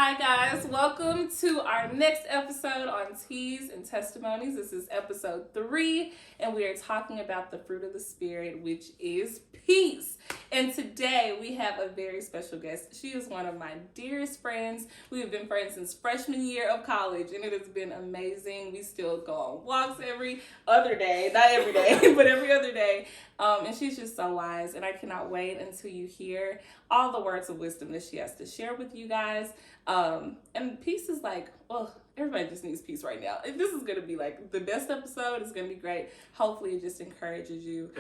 Hi guys, welcome to our next episode on Teas and Testimonies. This is episode 3 and we are talking about the fruit of the Spirit, which is peace. And today we have a very special guest. She is one of my dearest friends. We have been friends since freshman year of college and it has been amazing. We still go on walks every other day, not every day, but every other day. And she's just so wise, and I cannot wait until you hear all the words of wisdom that she has to share with you guys. And peace is like, oh, everybody just needs peace right now. This is going to be like the best episode. It's going to be great. Hopefully it just encourages you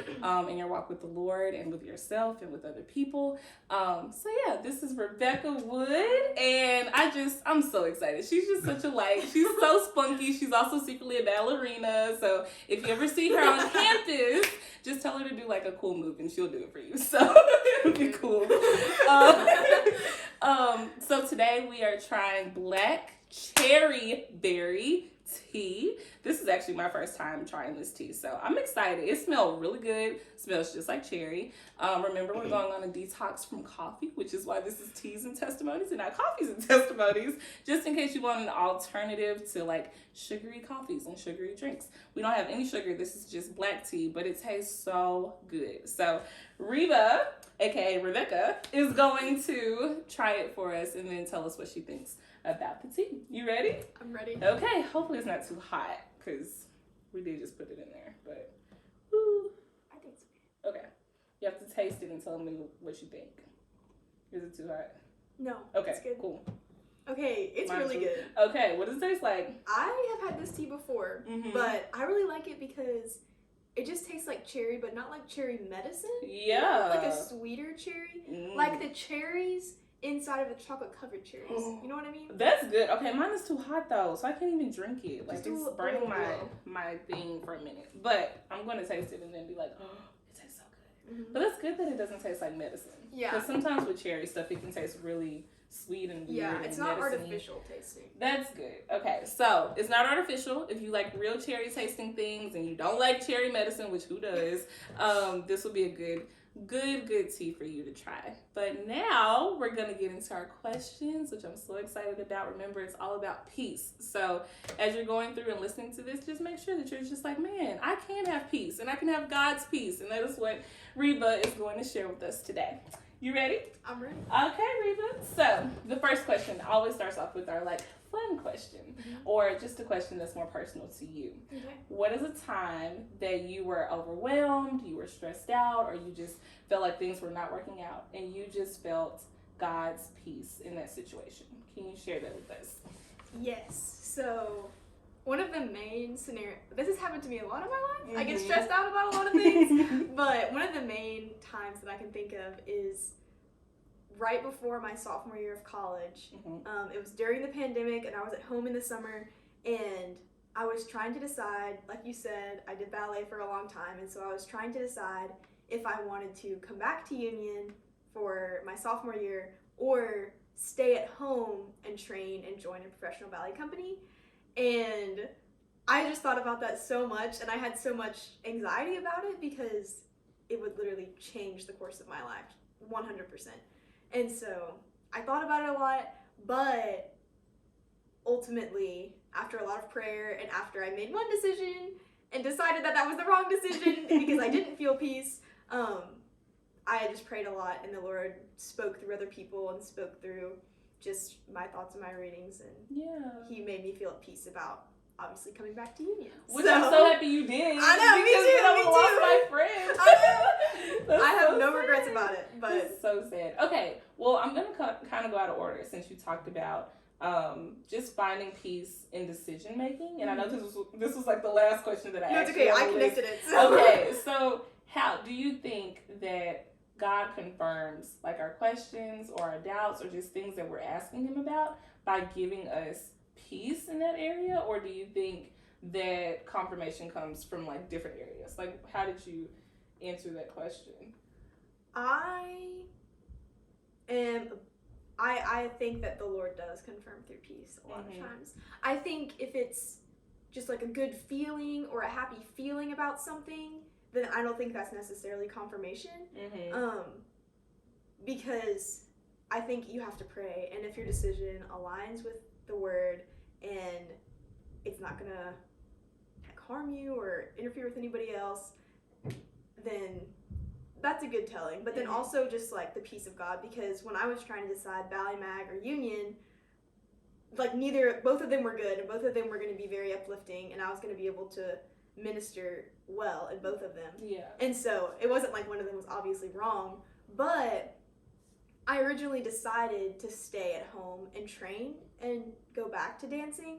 in your walk with the Lord and with yourself and with other people. So yeah, this is Rebecca Wood, and I'm so excited. She's just such a light. She's so spunky. She's also secretly a ballerina. So if you ever see her on campus, just tell her to do like a cool move and she'll do it for you. So it'll be cool. So today we are trying black cherry berry tea. This is actually my first time trying this tea, so I'm excited. It smells really good. It smells just like cherry. Remember, we're going on a detox from coffee, which is why this is Teas and Testimonies and not Coffees and Testimonies, just in case you want an alternative to like sugary coffees and sugary drinks. We don't have any sugar. This is just black tea, but it tastes so good. So Reba, aka Rebecca, is going to try it for us and then tell us what she thinks about the tea. You ready? I'm ready. Okay, hopefully it's not too hot because we did just put it in there, but woo. I think it's okay. Okay. You have to taste it and tell me what you think. Is it too hot? No. Okay, It's good. cool. Okay, it's Mine really too. good. Okay, what does it taste like? I have had this tea before, but I really like it because it just tastes like cherry, but not like cherry medicine. Yeah. Like a sweeter cherry. Like the cherries inside of the chocolate covered cherries. You know what I mean? That's good. Okay, mine is too hot though, so I can't even drink it. Like Just it's burning my thing for a minute. But I'm gonna taste it and then be like, oh, it tastes so good. But it's good that it doesn't taste like medicine. Yeah. Because sometimes with cherry stuff, it can taste really sweet and weird. Yeah, it's and not medicine-y. artificial tasting. That's good. Okay, so it's not artificial. If you like real cherry tasting things and you don't like cherry medicine, which who does, this will be a good tea for you to try. But now we're gonna get into our questions, which I'm so excited about. Remember, it's all about peace. So as you're going through and listening to this, just make sure that you're just like, man, I can have peace and I can have God's peace. And that is what Reba is going to share with us today. You ready? I'm ready. Okay, Reba. So the first question always starts off with our like fun question, or just a question that's more personal to you. Okay. What is a time that you were overwhelmed, you were stressed out, or you just felt like things were not working out and you just felt God's peace in that situation? Can you share that with us? Yes. So one of the main scenarios, this has happened to me a lot in my life. I get stressed out about a lot of things, but one of the main times that I can think of is right before my sophomore year of college. It was during the pandemic and I was at home in the summer and I was trying to decide, like you said, I did ballet for a long time, and so I was trying to decide if I wanted to come back to Union for my sophomore year or stay at home and train and join a professional ballet company. And I just thought about that so much, and I had so much anxiety about it because it would literally change the course of my life 100%. And so I thought about it a lot, but ultimately, after a lot of prayer and after I made one decision and decided that that was the wrong decision because I didn't feel peace, I just prayed a lot, and the Lord spoke through other people and spoke through just my thoughts and my readings, and He made me feel at peace about obviously coming back to Union. Which I'm so happy you did. I know, me too. I lost my friend. I know. I have no regrets sad. about it, but That's so sad. Okay, well, I'm gonna kind of go out of order since you talked about just finding peace in decision making, and I know this was like the last question that I asked. It's okay. I connected it. So. Okay, so how do you think that God confirms like our questions or our doubts or just things that we're asking Him about by giving us peace in that area, or do you think that confirmation comes from like different areas? Like, how did you answer that question? I think that the Lord does confirm through peace a lot of times. I think if it's just like a good feeling or a happy feeling about something, then I don't think that's necessarily confirmation. Because I think you have to pray, and if your decision aligns with the word and it's not gonna harm you or interfere with anybody else, then that's a good telling. But then also just like the peace of God, because when I was trying to decide Ballymag or Union, like both of them were good and both of them were going to be very uplifting, and I was going to be able to minister well in both of them. Yeah. And so it wasn't like one of them was obviously wrong, but I originally decided to stay at home and train and go back to dancing,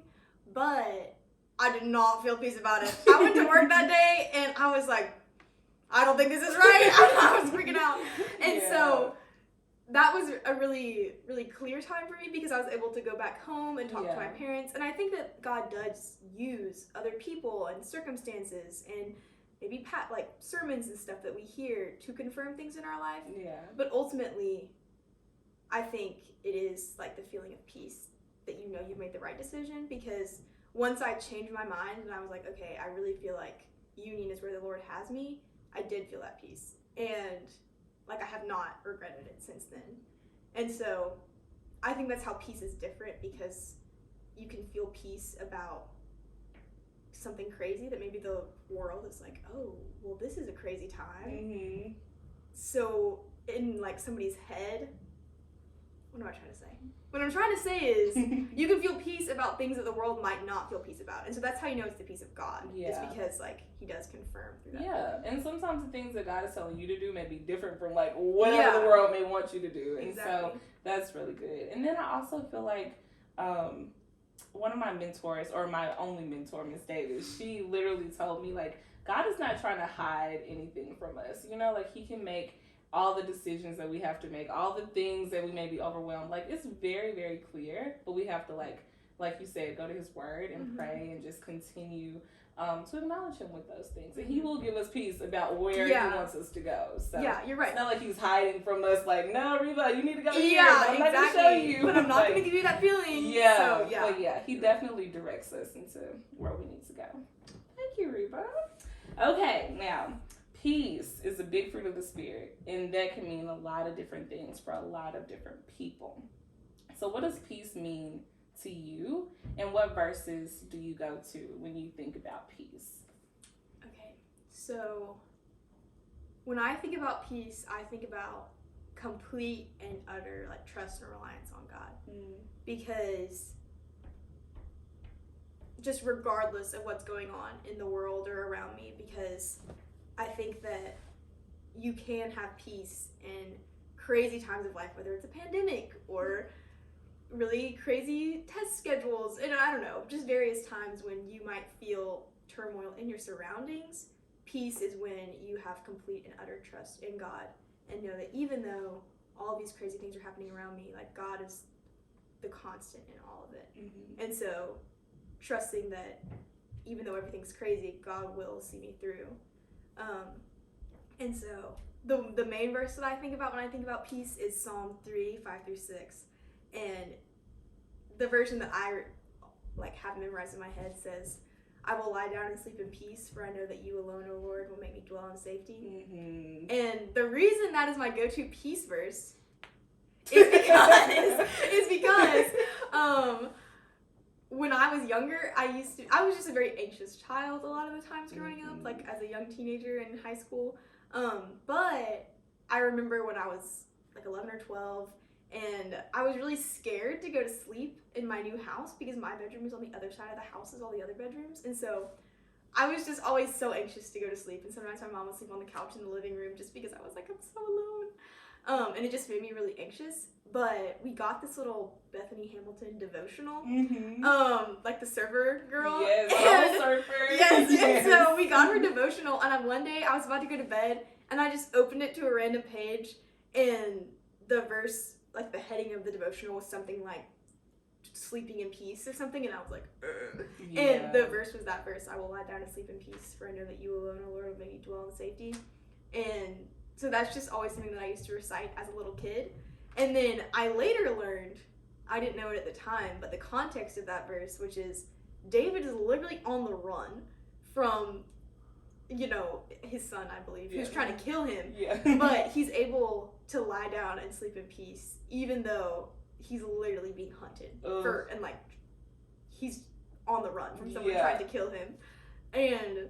but I did not feel peace about it. I went to work that day and I was like, I don't think this is right. I was freaking out. And so that was a really, really clear time for me, because I was able to go back home and talk to my parents. And I think that God does use other people and circumstances and maybe like sermons and stuff that we hear to confirm things in our life. Yeah. But ultimately, I think it is like the feeling of peace that you know you've made the right decision, because once I changed my mind and I was like, okay, I really feel like Union is where the Lord has me, I did feel that peace. And like I have not regretted it since then. And so I think that's how peace is different, because you can feel peace about something crazy that maybe the world is like, oh, well, this is a crazy time. Mm-hmm. So in like somebody's head, what am I trying to say? What I'm trying to say is you can feel peace about things that the world might not feel peace about. And so that's how you know it's the peace of God. Yeah. It's because like he does confirm through that. Yeah. And sometimes the things that God is telling you to do may be different from like whatever the world may want you to do. And so that's really good. And then I also feel like one of my mentors, or my only mentor, Miss Davis, she literally told me like God is not trying to hide anything from us. You know, like he can make all the decisions that we have to make, all the things that we may be overwhelmed. Like, it's very, very clear, but we have to, like you said, go to his word and pray and just continue to acknowledge him with those things. And he will give us peace about where he wants us to go. So yeah, you're right. It's not like he's hiding from us, like, no, Reba, you need to go here. Yeah, I'm not going to show you. But I'm not going to give you that feeling. Yeah. So, yeah. But yeah, he definitely directs us into where we need to go. Thank you, Reba. Okay, now, peace is a big fruit of the Spirit, and that can mean a lot of different things for a lot of different people. So what does peace mean to you, and what verses do you go to when you think about peace? Okay, so when I think about peace, I think about complete and utter like trust and reliance on God. Because just regardless of what's going on in the world or around me, because I think that you can have peace in crazy times of life, whether it's a pandemic or really crazy test schedules, and I don't know, just various times when you might feel turmoil in your surroundings. Peace is when you have complete and utter trust in God and know that even though all these crazy things are happening around me, like God is the constant in all of it. And so trusting that even though everything's crazy, God will see me through. And so the main verse that I think about when I think about peace is Psalm 3:5-6, and the version that I like have memorized in my head says, "I will lie down and sleep in peace, for I know that you alone, O Lord, will make me dwell in safety." And the reason that is my go-to peace verse is because when I was younger, I was just a very anxious child a lot of the times growing up, like as a young teenager in high school. But I remember when I was like 11 or 12, and I was really scared to go to sleep in my new house because my bedroom was on the other side of the house as all the other bedrooms. And so I was just always so anxious to go to sleep. And sometimes my mom would sleep on the couch in the living room just because I was like, I'm so alone. And it just made me really anxious. But we got this little Bethany Hamilton devotional, like the server girl. Yes, surfer. Yes, and so we got her devotional, and one day I was about to go to bed, and I just opened it to a random page, and the verse, like the heading of the devotional was something like sleeping in peace or something, and I was like, ugh. And the verse was that verse, "I will lie down and sleep in peace, for I know that you alone, O Lord, will make me dwell in safety." And so that's just always something that I used to recite as a little kid. And then I later learned, I didn't know it at the time, but the context of that verse, which is David is literally on the run from his son, I believe, who's trying to kill him. Yeah. But he's able to lie down and sleep in peace, even though he's literally being hunted he's on the run from someone trying to kill him. And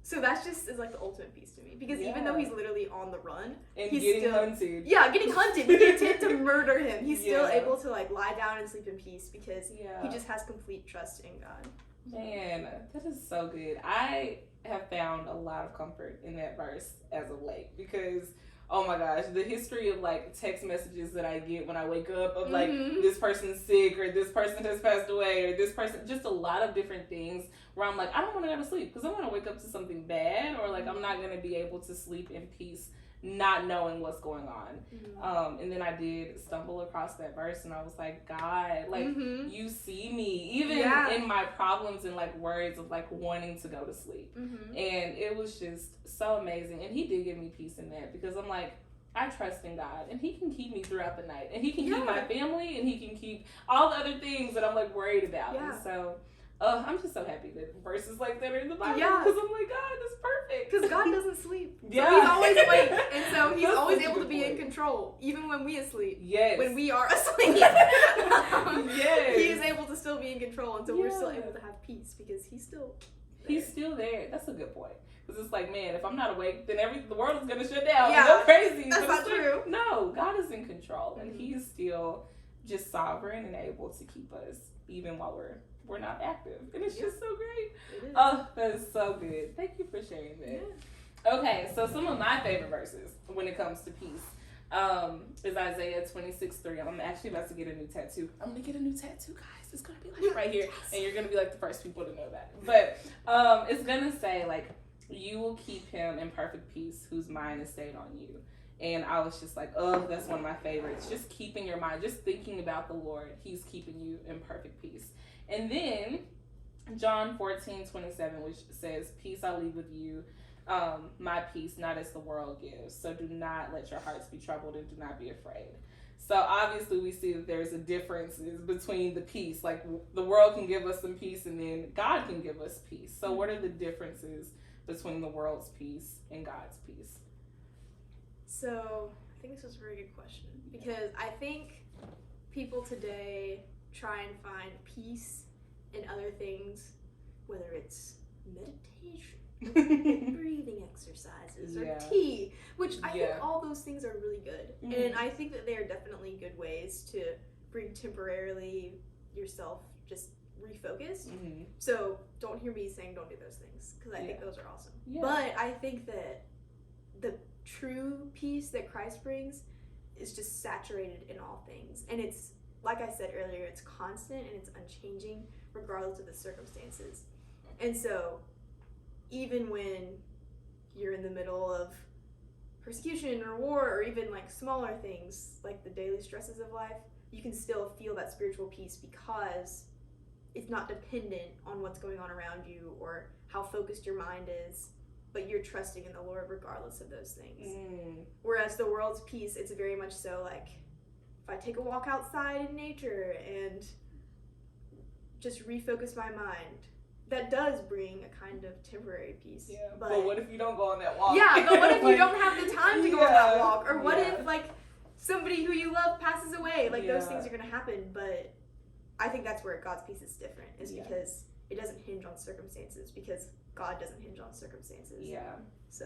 so that's just is like the ultimate peace to me, because even though he's literally on the run and he's getting still hunted. Yeah, getting hunted. They attempt to murder him. He's still able to like lie down and sleep in peace because he just has complete trust in God. Man, that is so good. I have found a lot of comfort in that verse as of late, because oh my gosh, the history of like text messages that I get when I wake up of like this person's sick, or this person has passed away, or this person, just a lot of different things where I'm like, I don't want to go to sleep because I want to wake up to something bad, or like I'm not going to be able to sleep in peace not knowing what's going on. And then I did stumble across that verse, and I was like, God, like you see me even in my problems and like words of like wanting to go to sleep. And it was just so amazing, and he did give me peace in that, because I'm like, I trust in God, and he can keep me throughout the night, and he can keep my family, and he can keep all the other things that I'm like worried about. And so I'm just so happy that verses like that are in the Bible, because I'm like, God, that's perfect. Because God doesn't sleep. So he's always awake, and so he's always able to be in control, even when we asleep. Yes. When we are asleep. Yes. He is able to still be in control, and so we're still able to have peace, because he's still there. That's a good point. Because it's like, man, if I'm not awake, then the world is going to shut down. Yeah, go crazy. That's not true. No, God is in control, and he is still just sovereign and able to keep us even while we're not active. And it's just so great. It is. Oh, that is so good. Thank you for sharing that. Yeah. Okay, so some of my favorite verses when it comes to peace is Isaiah 26:3. I'm actually about to get a new tattoo. I'm going to get a new tattoo, guys. It's going to be like right here. And you're going to be like the first people to know about it. But it's going to say, like, you will keep him in perfect peace whose mind is stayed on you. And I was just like, oh, that's one of my favorites. Just keeping your mind, just thinking about the Lord. He's keeping you in perfect peace. And then John 14:27, which says, peace I leave with you, my peace, not as the world gives. So do not let your hearts be troubled, and do not be afraid. So obviously we see that there's a difference between the peace. Like the world can give us some peace, and then God can give us peace. So what are the differences between the world's peace and God's peace? So I think this was a very good question, because I think people today try and find peace in other things, whether it's meditation, breathing exercises, or tea, which I think all those things are really good. And I think that they are definitely good ways to bring temporarily yourself just refocused. So don't hear me saying don't do those things, because I think those are awesome. But I think that the true peace that Christ brings is just saturated in all things, and it's, like I said earlier, it's constant and it's unchanging regardless of the circumstances. And so even when you're in the middle of persecution or war, or even like smaller things like the daily stresses of life, you can still feel that spiritual peace, because it's not dependent on what's going on around you or how focused your mind is, but you're trusting in the Lord regardless of those things. Whereas the world's peace, it's very much so like, if I take a walk outside in nature and just refocus my mind, that does bring a kind of temporary peace. But what if you don't go on that walk? But what if you don't have the time to go on that walk? Or what if like somebody who you love passes away? Like those things are going to happen. But I think that's where God's peace is different, is because it doesn't hinge on circumstances, because God doesn't hinge on circumstances. So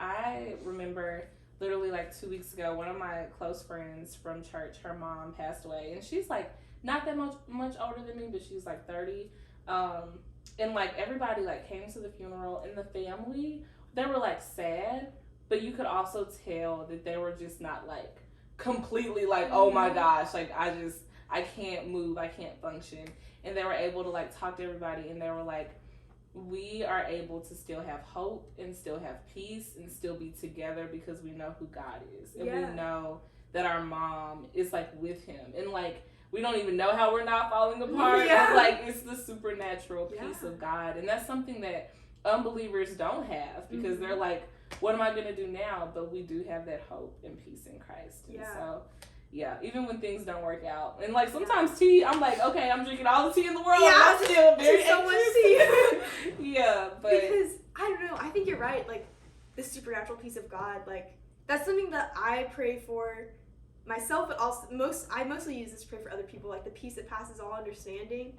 I remember literally like 2 weeks ago, one of my close friends from church, her mom passed away, and she's like not that much older than me, but she's like 30. And like everybody like came to the funeral, and the family, they were like sad, but you could also tell that they were just not like completely like, oh my gosh, like I can't move, I can't function. And they were able to like talk to everybody, and they were like, we are able to still have hope and still have peace and still be together because we know who God is. And we know that our mom is like with him. And like, we don't even know how we're not falling apart. And like, it's the supernatural peace of God. And that's something that unbelievers don't have, because they're like, what am I going to do now? But we do have that hope and peace in Christ. And so Yeah, even when things don't work out. And, like, sometimes tea, I'm like, okay, I'm drinking all the tea in the world, and I'm still very so much anxious. Yeah, but... Because, I don't know, I think you're right, like, the supernatural peace of God, like, that's something that I pray for myself, but also, I mostly use this to pray for other people, like, the peace that passes all understanding.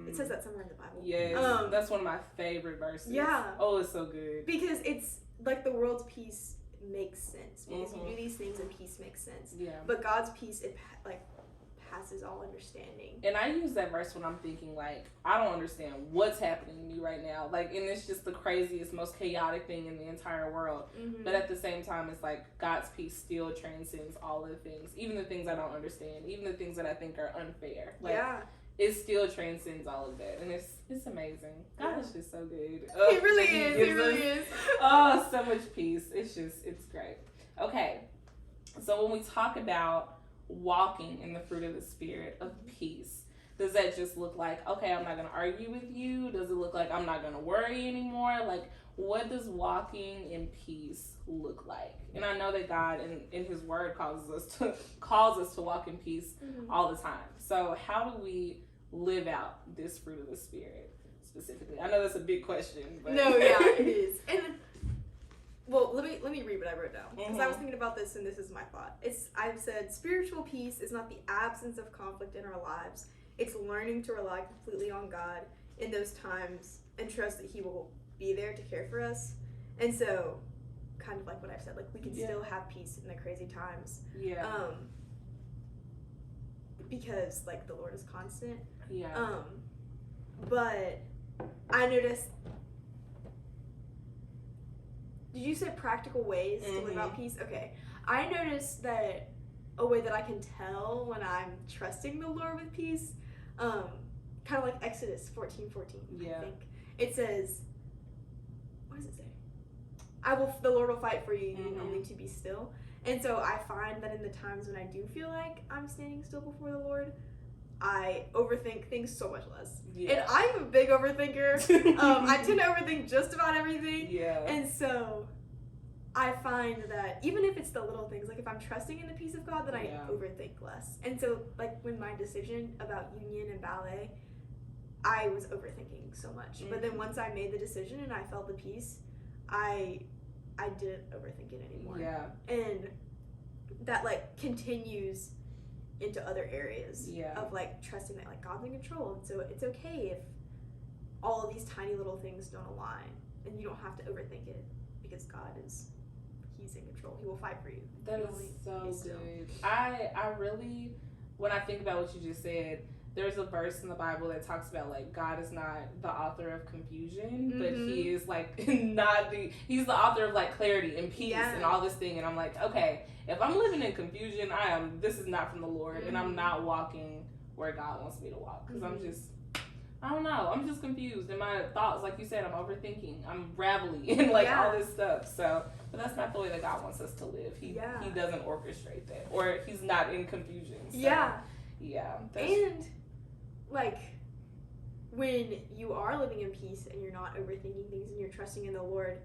It says that somewhere in the Bible. Yes, that's one of my favorite verses. Yeah. Oh, it's so good. Because it's, like, the world's peace makes sense because you do these things and peace makes sense. Yeah. But God's peace, it passes all understanding. And I use that verse when I'm thinking, like, I don't understand what's happening to me right now. Like, and it's just the craziest, most chaotic thing in the entire world. But at the same time, it's like God's peace still transcends all of the things, even the things I don't understand, even the things that I think are unfair. Like, it still transcends all of that, and it's amazing. God is just so good. He really is. He really is. Oh, so much peace. It's great. Okay, so when we talk about walking in the fruit of the Spirit of peace, does that just look like, okay, I'm not going to argue with you? Does it look like I'm not going to worry anymore? Like, what does walking in peace look like? And I know that God in His Word calls us to walk in peace all the time. So how do we live out this fruit of the Spirit specifically? I know that's a big question, but no, yeah, it is. And well, let me read what I wrote down because I was thinking about this, and this is my thought. I've said spiritual peace is not the absence of conflict in our lives. It's learning to rely completely on God in those times and trust that He will be there to care for us. And so, kind of like what I've said, like we can still have peace in the crazy times. Yeah. Because like the Lord is constant. Yeah. But I noticed. Did you say practical ways to live out peace? Okay. I noticed that a way that I can tell when I'm trusting the Lord with peace, kind of like Exodus 14:14. I think it says, what does it say? The Lord will fight for you. You need only to be still. And so I find that in the times when I do feel like I'm standing still before the Lord, I overthink things so much less. Yeah. And I'm a big overthinker. I tend to overthink just about everything. Yeah. And so I find that even if it's the little things, like if I'm trusting in the peace of God, then I overthink less. And so like when my decision about union and ballet, I was overthinking so much. But then once I made the decision and I felt the peace, I didn't overthink it anymore. Yeah. And that like continues into other areas of like trusting that like God's in control, and so it's okay if all of these tiny little things don't align, and you don't have to overthink it because He's in control. He will fight for you. That is so good. I really, when I think about what you just said, there's a verse in the Bible that talks about like God is not the author of confusion, but He is like He's the author of like clarity and peace and all this thing. And I'm like, okay, if I'm living in confusion, this is not from the Lord, and I'm not walking where God wants me to walk, because I don't know, I'm just confused, and my thoughts, like you said, I'm overthinking, I'm ravelly, and like all this stuff. So, but that's not the way that God wants us to live. He doesn't orchestrate that, or He's not in confusion. So, and like when you are living in peace and you're not overthinking things and you're trusting in the Lord,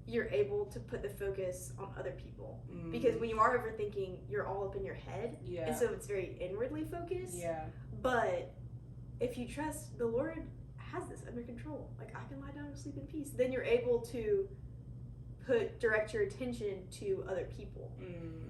you're able to put the focus on other people. Because when you are overthinking, you're all up in your head. And so it's very inwardly focused. But if you trust the Lord has this under control, like I can lie down and sleep in peace, then you're able to direct your attention to other people.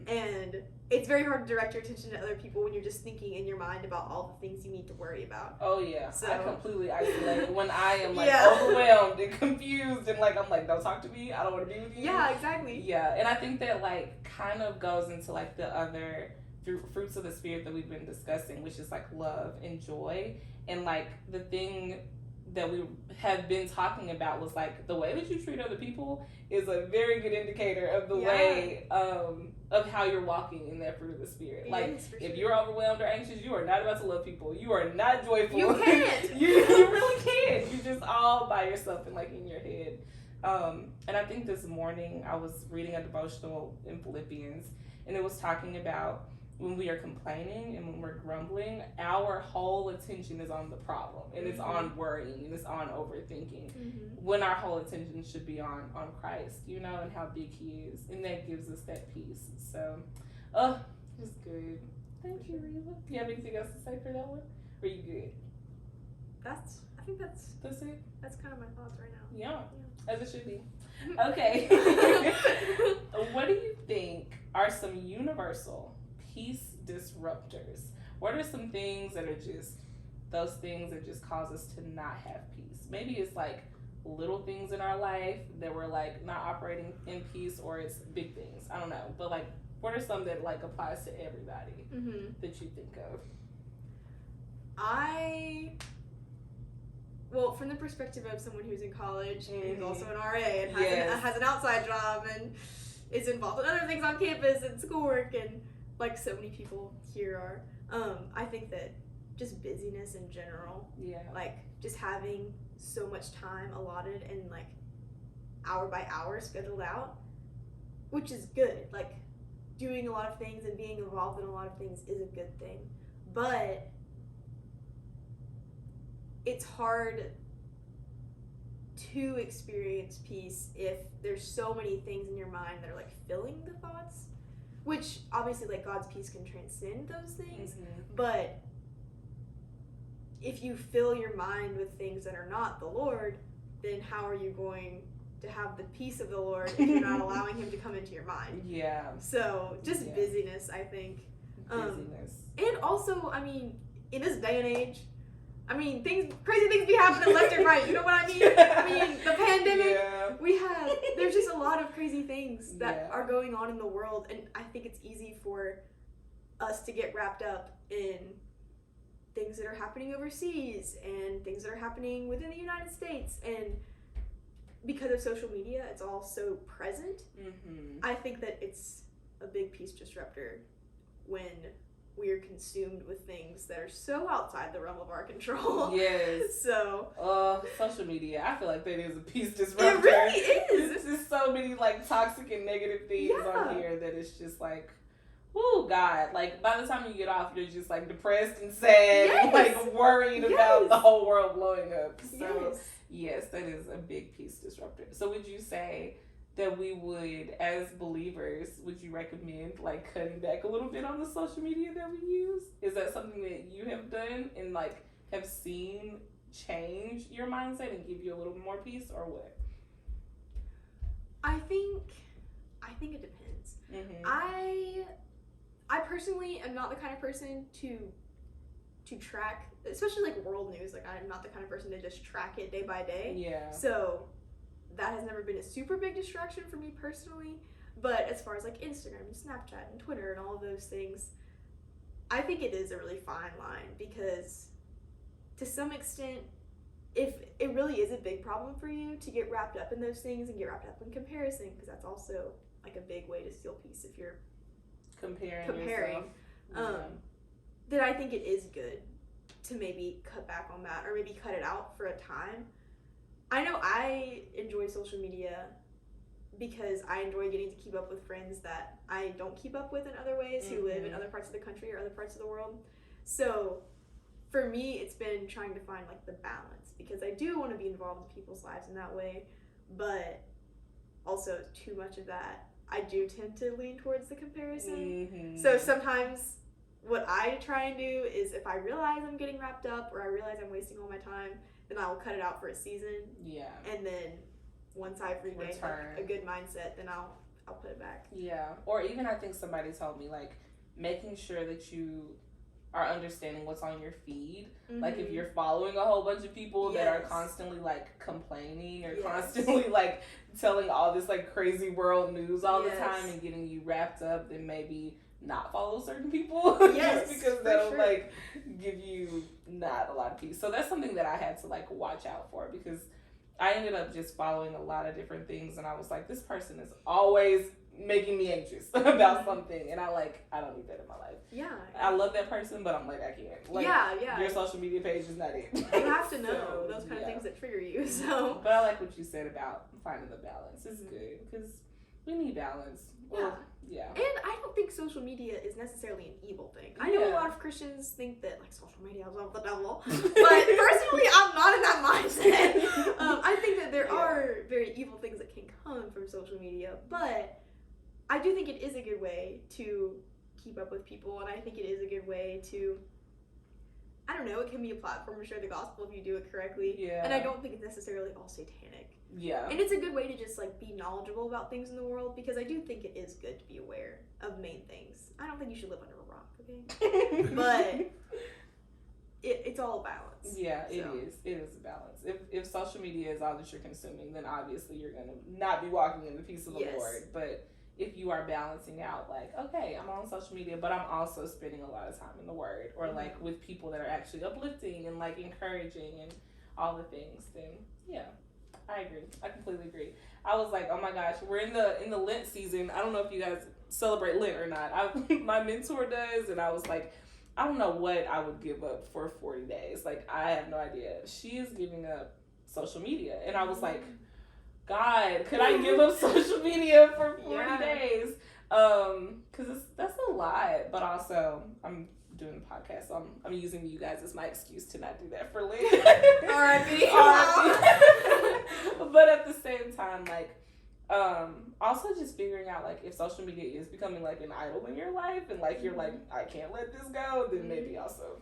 And it's very hard to direct your attention to other people when you're just thinking in your mind about all the things you need to worry about. Oh yeah, so I completely isolate when I am like overwhelmed and confused, and like I'm like, don't talk to me, I don't want to be with you. Yeah, exactly. Yeah, and I think that like kind of goes into like the other fruits of the Spirit that we've been discussing, which is like love and joy. And like the thing that we have been talking about was like the way that you treat other people is a very good indicator of the way of how you're walking in that fruit of the Spirit. Like if you're overwhelmed or anxious, you are not about to love people. You are not joyful. You can't. you really can't. You're just all by yourself and like in your head. And I think this morning I was reading a devotional in Philippians, and it was talking about when we are complaining and when we're grumbling, our whole attention is on the problem, and it's on worrying, and it's on overthinking, when our whole attention should be on Christ, you know, and how big He is, and that gives us that peace. So, it's good. Thank you, Reva. Do you have anything else to say for that one? Or are you good? I think that's it? That's kind of my thoughts right now. Yeah, as it should be. Okay. What do you think are some universal peace disruptors? What are some things that are just those things that just cause us to not have peace? Maybe it's like little things in our life that we're like not operating in peace, or it's big things. I don't know. But like, what are some that like applies to everybody that you think of? Well, from the perspective of someone who's in college, who's also an RA and has an outside job and is involved in other things on campus and schoolwork, and like so many people here are, I think that just busyness in general, like just having so much time allotted and like hour by hour scheduled out, which is good. Like doing a lot of things and being involved in a lot of things is a good thing, but it's hard to experience peace if there's so many things in your mind that are like filling the thoughts, which obviously like God's peace can transcend those things, but if you fill your mind with things that are not the Lord, then how are you going to have the peace of the Lord if you're not allowing him to come into your mind? Yeah. So just busyness, I think. Busyness. And also, I mean, in this day and age, I mean, crazy things be happening left and right. You know what I mean? I mean, the pandemic, there's just a lot of crazy things that are going on in the world. And I think it's easy for us to get wrapped up in things that are happening overseas and things that are happening within the United States. And because of social media, it's all so present. I think that it's a big peace disruptor when we are consumed with things that are so outside the realm of our control. Yes. So. Social media. I feel like that is a peace disruptor. It really is. This is so many like toxic and negative things on here that it's just like, oh God. Like by the time you get off, you're just like depressed and sad, and like worried about the whole world blowing up. So yes, that is a big peace disruptor. So would you say that we would, as believers, would you recommend like cutting back a little bit on the social media that we use? Is that something that you have done and like have seen change your mindset and give you a little more peace, or what? I think it depends. I personally am not the kind of person to track, especially like world news. Like I'm not the kind of person to just track it day by day. Yeah. So that has never been a super big distraction for me personally, but as far as like Instagram and Snapchat and Twitter and all of those things, I think it is a really fine line, because to some extent, if it really is a big problem for you to get wrapped up in those things and get wrapped up in comparison, because that's also like a big way to steal peace if you're comparing, then I think it is good to maybe cut back on that, or maybe cut it out for a time. I know I enjoy social media because I enjoy getting to keep up with friends that I don't keep up with in other ways, who live in other parts of the country or other parts of the world. So for me, it's been trying to find like the balance, because I do want to be involved in people's lives in that way, but also too much of that, I do tend to lean towards the comparison. So sometimes what I try and do is, if I realize I'm getting wrapped up or I realize I'm wasting all my time, then I will cut it out for a season. Yeah. And then once I've regained like a good mindset, then I'll put it back. Yeah. Or even I think somebody told me like making sure that you are understanding what's on your feed. Like if you're following a whole bunch of people that are constantly like complaining or constantly like telling all this like crazy world news all the time and getting you wrapped up, then maybe not follow certain people just because they'll like give you not a lot of peace. So that's something that I had to like watch out for, because I ended up just following a lot of different things, and I was like, this person is always making me anxious about something, and I don't need that in my life. Yeah, I love that person, but I'm like, I can't. Like, your social media page is not it. You have to know those kind of things that trigger you. So, but I like what you said about finding the balance. It's good, because we need balance. Yeah. And I don't think social media is necessarily an evil thing. I know a lot of Christians think that like social media is of the devil, but personally, I'm not in that mindset. I think that there are very evil things that can come from social media, but I do think it is a good way to keep up with people, and I think it is a good way to, I don't know, it can be a platform to share the gospel if you do it correctly. Yeah. And I don't think it's necessarily all satanic. Yeah. And it's a good way to just like be knowledgeable about things in the world, because I do think it is good to be aware of main things. I don't think you should live under a rock, okay? But it's all a balance. Yeah, so. It is a balance. If social media is all that you're consuming, then obviously you're going to not be walking in the peace of the Lord. But if you are balancing out, like, okay, I'm on social media, but I'm also spending a lot of time in the Word, or like with people that are actually uplifting and like encouraging and all the things, then yeah, I agree. I completely agree. I was like, oh my gosh, we're in the Lent season. I don't know if you guys celebrate Lent or not. My mentor does, and I was like, I don't know what I would give up for 40 days. Like, I have no idea. She is giving up social media, and I was like, God, could I give up social media for 40 days? Because that's a lot. But also, I'm doing a podcast, so I'm using you guys as my excuse to not do that for Lent. R.I.P. But at the same time, like, also just figuring out, like, if social media is becoming, like, an idol in your life, and, like, you're like, I can't let this go, then maybe also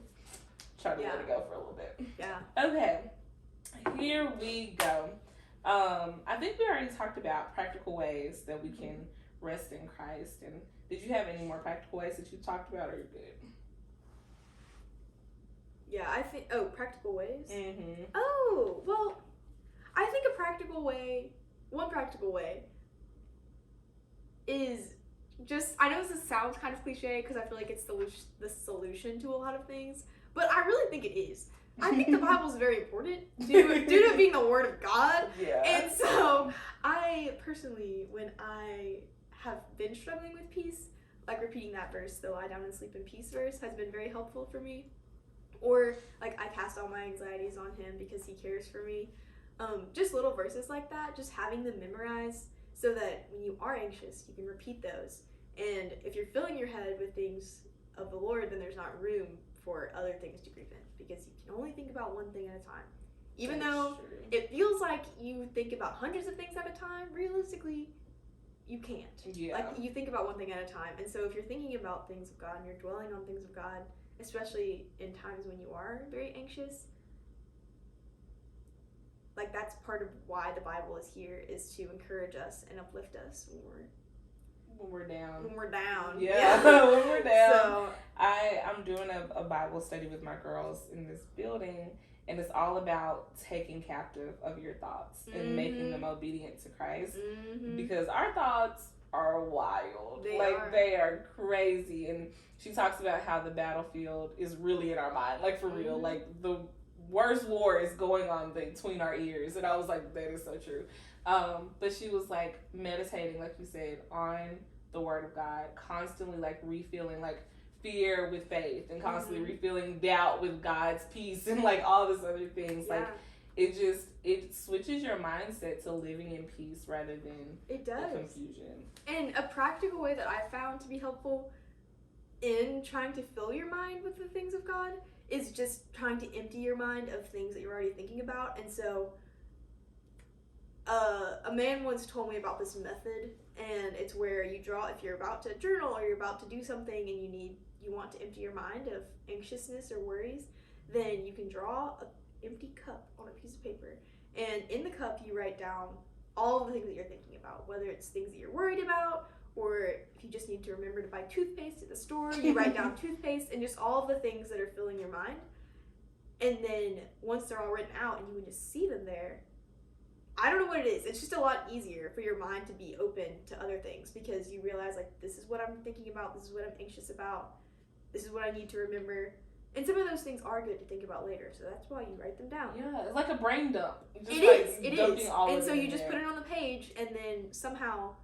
try to let it go for a little bit. Yeah. Okay. Here we go. I think we already talked about practical ways that we can rest in Christ. And did you have any more practical ways that you talked about, or you're good? Yeah, I think, practical ways? Mm-hmm. Oh, well, I think one practical way is just, I know this sounds kind of cliche because I feel like it's the solution to a lot of things, but I really think it is. I think the Bible is very important due to it being the Word of God. Yeah. And so I personally, when I have been struggling with peace, like repeating that verse, the lie down and sleep in peace verse, has been very helpful for me. Or like, I cast all my anxieties on Him because He cares for me. Just little verses like that, just having them memorized so that when you are anxious, you can repeat those. And if you're filling your head with things of the Lord, then there's not room for other things to creep in, because you can only think about one thing at a time. Even though it feels like you think about hundreds of things at a time, realistically, you can't. Yeah. Like, you think about one thing at a time. And so if you're thinking about things of God and you're dwelling on things of God, especially in times when you are very anxious, like, that's part of why the Bible is here, is to encourage us and uplift us when we're down. When we're down. Yeah. When we're down. So, I'm doing a Bible study with my girls in this building, and it's all about taking captive of your thoughts and making them obedient to Christ, because our thoughts are wild. They are crazy. And she talks about how the battlefield is really in our mind, like, for real. Like, the worst war is going on between our ears. And I was like, that is so true. But she was like meditating, like you said, on the Word of God, constantly like refilling like fear with faith, and constantly refilling doubt with God's peace, and like all this other things. Like, it switches your mindset to living in peace rather than the confusion. And a practical way that I found to be helpful in trying to fill your mind with the things of God is just trying to empty your mind of things that you're already thinking about. And so a man once told me about this method, and it's where you draw, if you're about to journal or you're about to do something and you want to empty your mind of anxiousness or worries, then you can draw an empty cup on a piece of paper, and in the cup you write down all of the things that you're thinking about, whether it's things that you're worried about, or if you just need to remember to buy toothpaste at the store, you write down toothpaste, and just all of the things that are filling your mind. And then once they're all written out and you can just see them there, I don't know what it is. It's just a lot easier for your mind to be open to other things, because you realize, like, this is what I'm thinking about, this is what I'm anxious about, this is what I need to remember. And some of those things are good to think about later, so that's why you write them down. Yeah, it's like a brain dump. It is. And so you just put it on the page, and then somehow,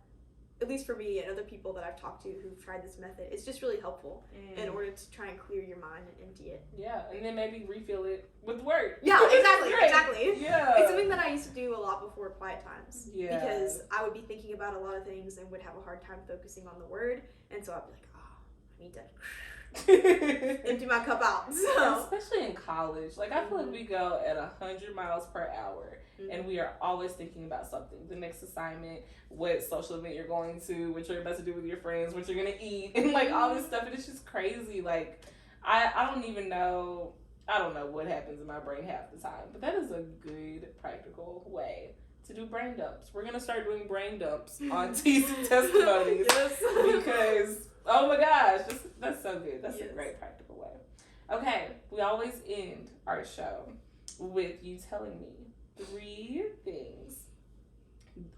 at least for me and other people that I've talked to who've tried this method, it's just really helpful in order to try and clear your mind and empty it. Yeah, and then maybe refill it with Word. Yeah, exactly. Yeah. It's something that I used to do a lot before quiet times. Yeah. Because I would be thinking about a lot of things and would have a hard time focusing on the Word, and so I'd be like, I need to empty my cup out. So. Especially in college. Like, I feel like we go at 100 miles per hour. and we are always thinking about something. The next assignment, what social event you're going to, what you're about to do with your friends, what you're going to eat, and like all this stuff. And it's just crazy. Like, I don't even know. I don't know what happens in my brain half the time, but that is a good practical way to do brain dumps. We're going to start doing brain dumps on Teas and Testimonies because, oh my gosh, that's so good. That's a great practical way. Okay, we always end our show with you telling me 3 things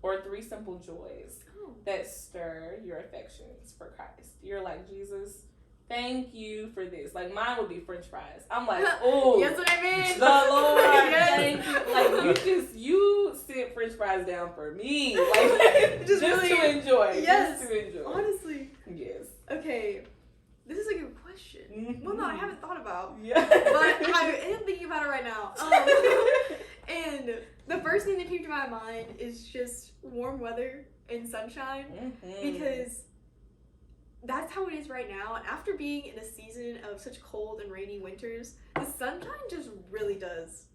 or 3 simple joys that stir your affections for Christ. You're like, Jesus, thank you for this. Like, mine would be French fries. I'm like, oh, yes, what I mean. The Lord, thank you. Like, you sit French fries down for me. Like, just really, to enjoy. Yes. Just to enjoy. Honestly. Yes. Okay. This is a good question. Mm-hmm. Well, no, I haven't thought about. Yeah. But I am thinking about it right now. And the first thing that came to my mind is just warm weather and sunshine. Because that's how it is right now. And after being in a season of such cold and rainy winters, the sunshine just really does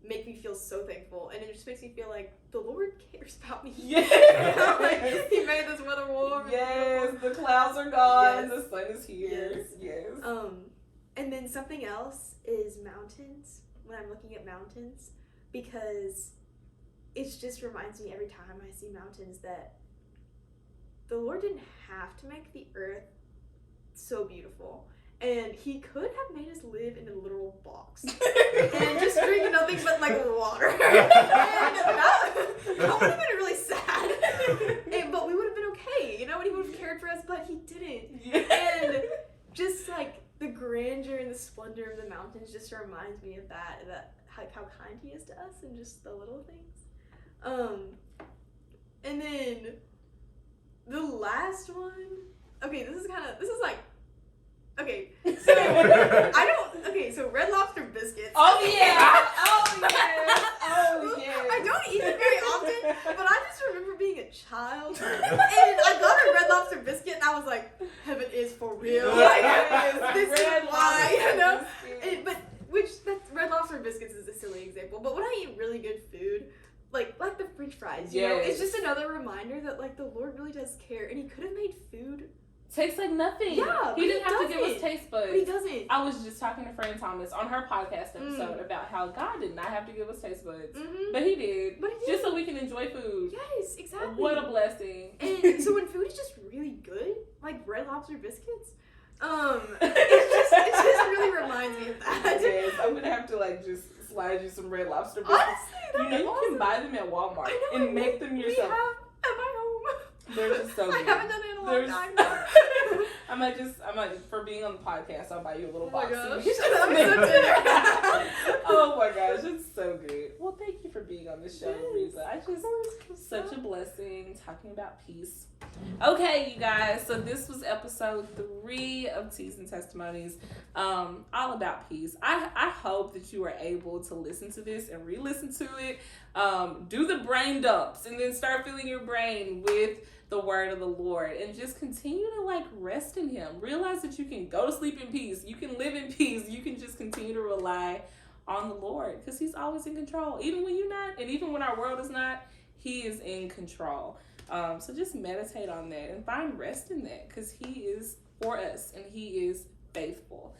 make me feel so thankful. And it just makes me feel like the Lord cares about me. Yeah. Like, He made this weather warm. Yes, the clouds are gone. Yes. The sun is here. Yes. And then something else is mountains. When I'm looking at mountains, because it just reminds me every time I see mountains that the Lord didn't have to make the earth so beautiful. And He could have made us live in a literal box and just drink nothing but like water. And that would have been really sad. But we would have been okay, and He would have cared for us, but He didn't. Yeah. And just like the grandeur and the splendor of the mountains just reminds me of that like how kind He is to us and just the little things. And then the last one, okay, this is like, okay, so Red Lobster biscuits. Oh yeah, oh yes, oh yes. I don't eat it very often, but I just remember being a child, and I got a Red Lobster biscuit, and I was like, heaven is for real. Like, this is why, you know? Red Lobster biscuits is a silly example, but when I eat really good food, like the French fries, you know, it's just another reminder that like the Lord really does care, and He could have made food taste like nothing. Yeah, He didn't have to give us taste buds. But He doesn't. I was just talking to Fran Thomas on her podcast episode about how God did not have to give us taste buds, but He did. Just so we can enjoy food. Yes, exactly. What a blessing. And so when food is just really good, like Red Lobster biscuits, it just really reminds me of that. Yes, I'm gonna have to like just slide you some Red Lobster biscuits. Honestly, you can buy them at Walmart and make them yourself. We have at my home. They're just so good. I haven't done it in a long time. I might, for being on the podcast, I'll buy you a little box. Oh my gosh. Oh my gosh, it's so good. Well, thank you for being on the show, Reza. Such a blessing talking about peace. Okay, you guys, so this was episode 3 of Teas and Testimonies, all about peace. I hope that you were able to listen to this and re-listen to it, do the brain dumps, and then start filling your brain with the word of the Lord, and just continue to like rest in Him. Realize that you can go to sleep in peace, you can live in peace, you can just continue to rely on the Lord, because He's always in control. Even when you're not, and even when our world is not, He is in control. So just meditate on that and find rest in that, because He is for us and He is faithful.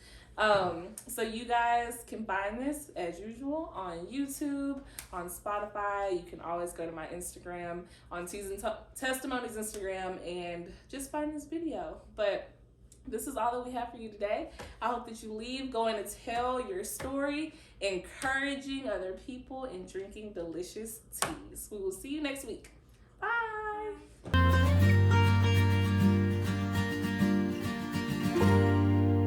So you guys can find this as usual on YouTube, on Spotify. You can always go to my Instagram, on Teas and Testimonies Instagram, and just find this video. But this is all that we have for you today. I hope that you leave going to tell your story, encouraging other people, and drinking delicious teas. We will see you next week.